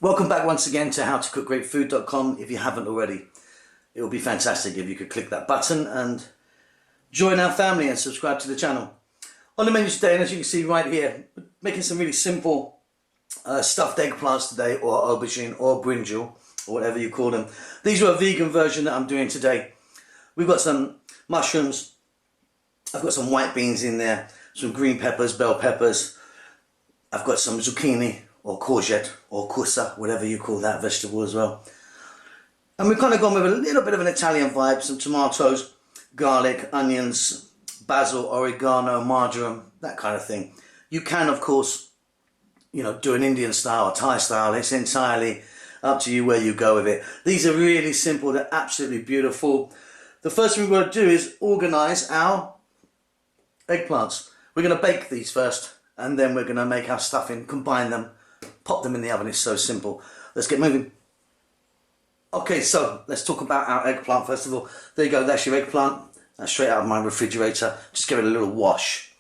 Welcome back once again to howtocookgreatfood.com. If you haven't already, it would be fantastic if you could click that button and join our family and subscribe to the channel. On the menu today, and as you can see right here, we're making some really simple stuffed eggplants today, or aubergine or brinjal, or whatever you call them. These are a vegan version that I'm doing today. We've got some mushrooms, I've got some white beans in there, some green peppers, bell peppers, I've got some zucchini or courgette or cussa, whatever you call that vegetable as well. And we've kind of gone with a little bit of an Italian vibe, some tomatoes, garlic, onions, basil, oregano, marjoram, that kind of thing. You can, of course, do an Indian style or Thai style. It's entirely up to you where you go with it. These are really simple, they're absolutely beautiful. The first thing we're going to do is organise our eggplants. We're going to bake these first, and then we're going to make our stuffing, combine them, pop them in the oven. It's so simple. Let's get moving. Okay, so let's talk about our eggplant first of all. There you go, that's your eggplant. That's straight out of my refrigerator. Just give it a little wash.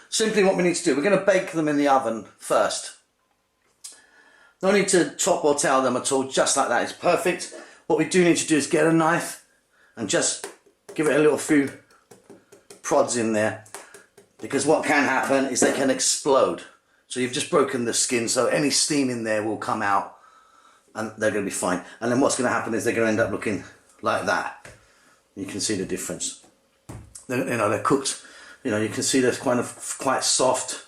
Simply what we need to do, we're going to bake them in the oven first. No need to top or tail them at all, just like that is perfect. What we do need to do is get a knife and just give it a little few prods in there, because what can happen is they can explode. So you've just broken the skin, so any steam in there will come out and they're going to be fine. And then what's going to happen is they're going to end up looking like that. You can see the difference. They're cooked. You can see they're quite soft.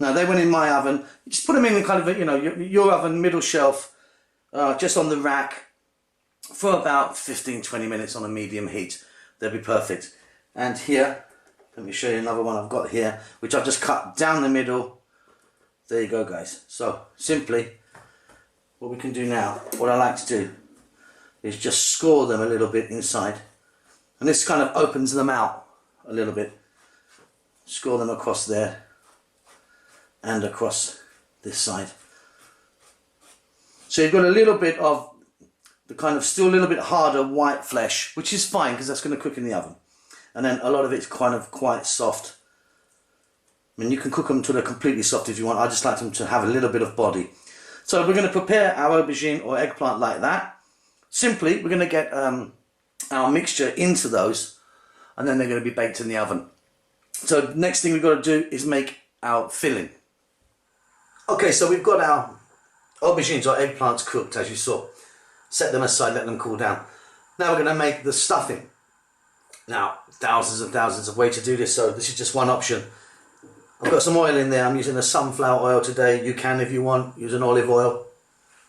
Now they went in my oven. You just put them in kind of your oven, middle shelf, just on the rack for about 15-20 minutes on a medium heat. They'll be perfect. And here, let me show you another one I've got here, which I've just cut down the middle. There you go, guys. So simply, what we can do now, what I like to do is just score them a little bit inside, and this kind of opens them out a little bit. Score them across there and across this side. So you've got a little bit of the kind of still a little bit harder white flesh, which is fine because that's going to cook in the oven. And then a lot of it's kind of quite soft. I mean, you can cook them until they're completely soft if you want. I just like them to have a little bit of body. So we're going to prepare our aubergine or eggplant like that. Simply, we're going to get our mixture into those, and then they're going to be baked in the oven. So next thing we've got to do is make our filling. Okay, so we've got our aubergines or eggplants cooked, as you saw. Set them aside, let them cool down. Now we're going to make the stuffing. Now, thousands and thousands of ways to do this, so this is just one option. I've got some oil in there. I'm using a sunflower oil today. You can, if you want, use an olive oil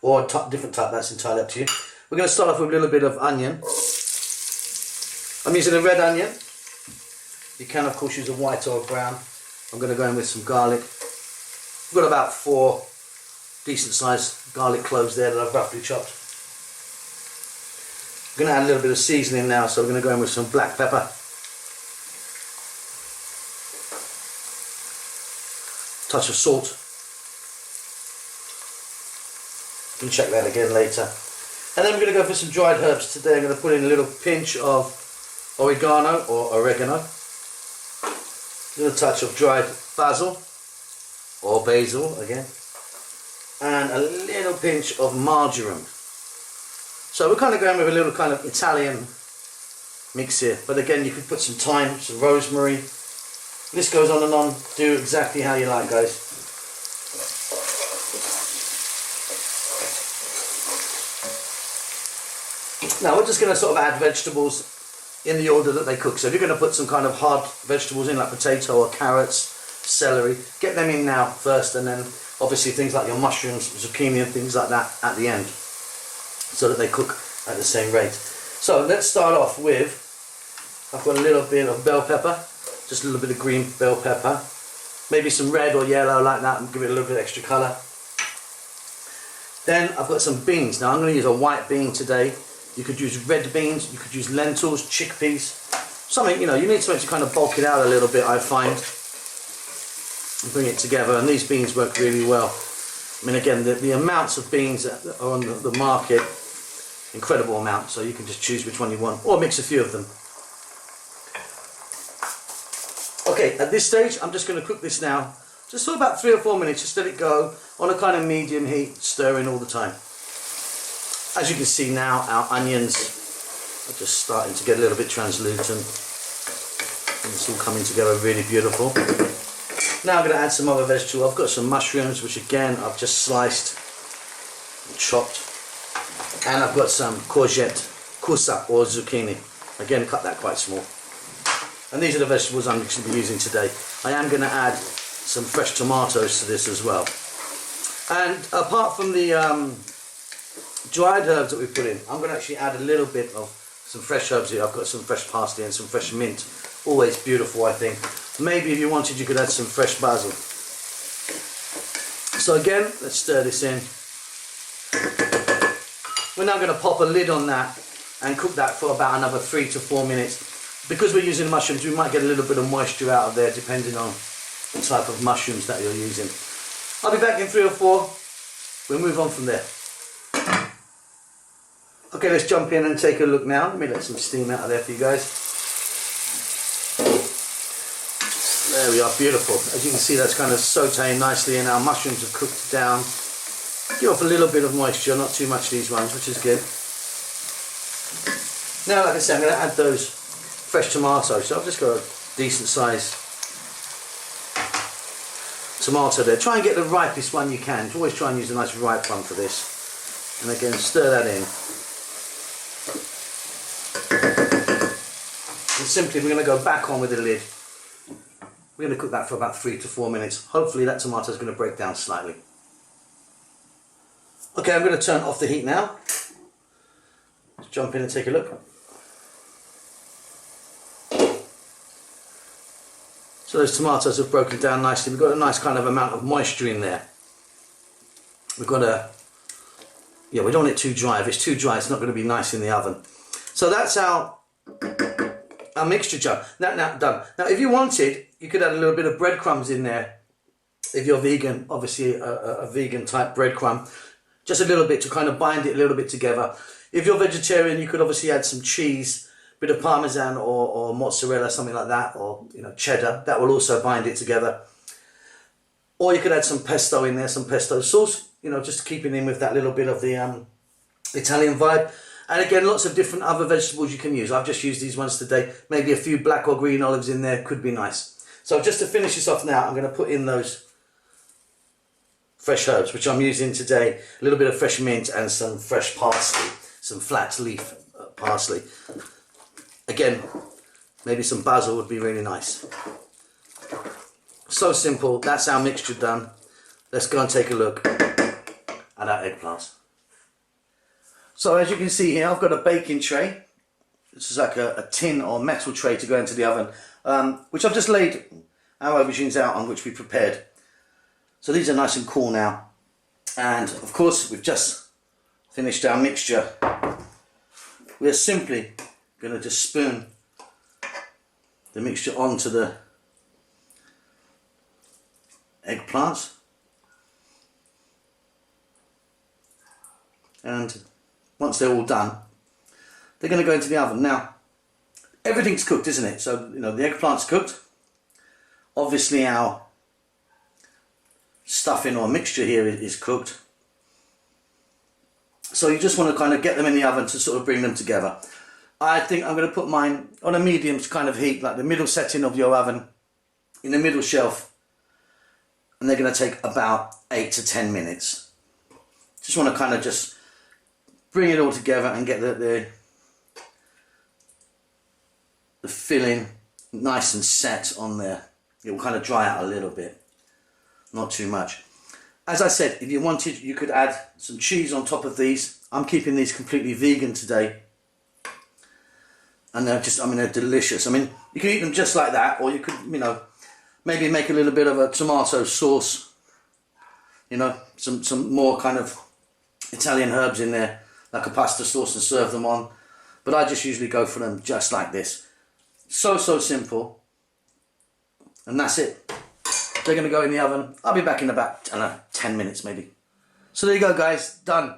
or a different type. That's entirely up to you. We're going to start off with a little bit of onion. I'm using a red onion. You can, of course, use a white or a brown. I'm going to go in with some garlic. I've got about 4 decent sized garlic cloves there that I've roughly chopped. I'm going to add a little bit of seasoning now, so we're going to go in with some black pepper. Touch of salt. You can check that again later. And then we're going to go for some dried herbs. Today I'm going to put in a little pinch of oregano or oregano. A little touch of dried basil or basil again. And a little pinch of marjoram. So we're kind of going with a little kind of Italian mix here. But again, you could put some thyme, some rosemary. This goes on and on. Do exactly how you like, guys. Now we're just going to sort of add vegetables in the order that they cook. So if you're going to put some kind of hard vegetables in, like potato or carrots, celery, get them in now first, and then obviously things like your mushrooms, zucchini and things like that at the end, so that they cook at the same rate. So let's start off with, I've got a little bit of bell pepper, just a little bit of green bell pepper, maybe some red or yellow like that, and give it a little bit of extra colour. Then I've got some beans. Now I'm going to use a white bean today. You could use red beans, you could use lentils, chickpeas, something, you need something to kind of bulk it out a little bit, I find, and bring it together, and these beans work really well. I mean, again, the amounts of beans that are on the market, incredible amount, so you can just choose which one you want, or mix a few of them. Okay, at this stage, I'm just going to cook this now Just for about 3 or 4 minutes, just let it go on a kind of medium heat, stirring all the time. As you can see now, our onions are just starting to get a little bit translucent. And it's all coming together really beautiful. Now I'm going to add some other vegetable. I've got some mushrooms, which again I've just sliced and chopped. And I've got some courgette, kusa or zucchini. Again, cut that quite small. And these are the vegetables I'm going to be using today. I am going to add some fresh tomatoes to this as well. And apart from the dried herbs that we put in, I'm going to actually add a little bit of some fresh herbs here. I've got some fresh parsley and some fresh mint. Always beautiful, I think. Maybe if you wanted, you could add some fresh basil. So again, let's stir this in. We're now going to pop a lid on that and cook that for about another 3 to 4 minutes. Because we're using mushrooms, we might get a little bit of moisture out of there depending on the type of mushrooms that you're using. I'll be back in 3 or 4. We'll move on from there. Okay, let's jump in and take a look now. Let me let some steam out of there for you guys. There we are, beautiful. As you can see, that's kind of sauteing nicely and our mushrooms are cooked down. Give off a little bit of moisture, not too much these ones, which is good. Now, like I said, I'm going to add those fresh tomatoes. So I've just got a decent size tomato there. Try and get the ripest one you can. Always try and use a nice ripe one for this. And again, stir that in. And simply, we're going to go back on with the lid. We're going to cook that for about 3 to 4 minutes. Hopefully that tomato is going to break down slightly. Okay, I'm going to turn off the heat now. Let's jump in and take a look. So those tomatoes have broken down nicely. We've got a nice kind of amount of moisture in there. We've got we don't want it too dry. If it's too dry, it's not going to be nice in the oven. So that's our mixture done. Now done. Now, if you wanted, you could add a little bit of breadcrumbs in there. If you're vegan, obviously a vegan type breadcrumb. Just a little bit to kind of bind it a little bit together. If you're vegetarian, you could obviously add some cheese, bit of parmesan or mozzarella, something like that, or cheddar. That will also bind it together. Or you could add some pesto in there, some pesto sauce, just keeping in with that little bit of the Italian vibe. And again, lots of different other vegetables you can use. I've just used these ones today. Maybe a few black or green olives in there could be nice. So just to finish this off now, I'm going to put in those fresh herbs, which I'm using today. A little bit of fresh mint and some fresh parsley, some flat leaf parsley. Again, maybe some basil would be really nice. So simple. That's our mixture done. Let's go and take a look at our eggplants. So as you can see here, I've got a baking tray. This is like a tin or metal tray to go into the oven, which I've just laid our aubergines out on, which we prepared. So these are nice and cool now. And of course, we've just finished our mixture. We're simply going to just spoon the mixture onto the eggplants. And once they're all done, they're going to go into the oven. Now, everything's cooked, isn't it? So, the eggplant's cooked. Obviously, our stuffing or mixture here is cooked. So you just want to kind of get them in the oven to sort of bring them together. I think I'm going to put mine on a medium kind of heat, like the middle setting of your oven, in the middle shelf. And they're going to take about 8 to 10 minutes. Just want to kind of just bring it all together and get the filling nice and set on there. It will kind of dry out a little bit, not too much. As I said, if you wanted, you could add some cheese on top of these. I'm keeping these completely vegan today. And they're they're delicious. You can eat them just like that, or you could, maybe make a little bit of a tomato sauce. Some more kind of Italian herbs in there, like a pasta sauce, and serve them on. But I just usually go for them just like this. So simple. And that's it. They're going to go in the oven. I'll be back in about, 10 minutes maybe. So there you go, guys. Done.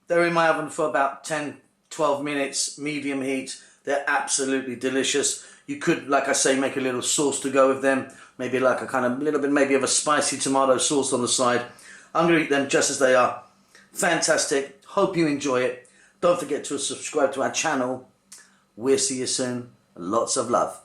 They're in my oven for about 10, 12 minutes, medium heat. They're absolutely delicious. You could, like I say, make a little sauce to go with them. Maybe like a kind of little bit maybe of a spicy tomato sauce on the side. I'm going to eat them just as they are. Fantastic. Hope you enjoy it. Don't forget to subscribe to our channel. We'll see you soon. Lots of love.